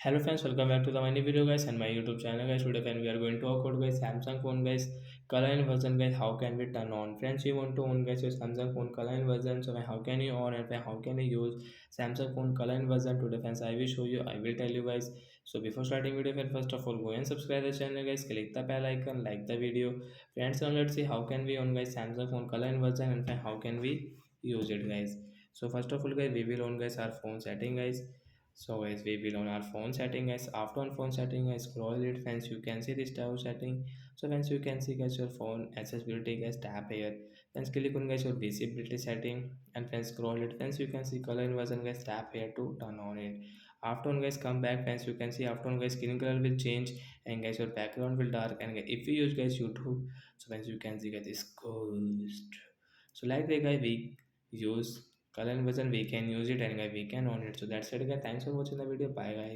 Hello friends, welcome back to the new video guys and my YouTube channel guys. Today friend we are going to talk about guys Samsung phone guys color and version guys. How can we turn on? Friends, you want to own guys your Samsung phone color and version. So how can you on and how can you use Samsung phone color and version? Today friends, I will show you. I will tell you guys. So before starting video, friend, first of all go and subscribe the channel guys. Click the bell icon, like the video. Friends, now let's see how can we on guys Samsung phone color and version and how can we use it guys. So first of all guys, we will on guys our phone setting guys. So guys, we will on our phone setting guys. After on phone setting guys, scroll it friends. You can see this tab setting. So friends, you can see guys your phone accessibility guys tab here. Friends, click on guys your visibility setting and friends scroll it. Friends, you can see color inversion guys tab here to turn on it. After on guys come back friends, you can see after on guys screen color will change and guys your background will dark and if you use guys YouTube, so friends you can see guys this ghost. So like the guy we use color version we can use it and we can on it. So that's it guys, thanks for watching the video, bye guys.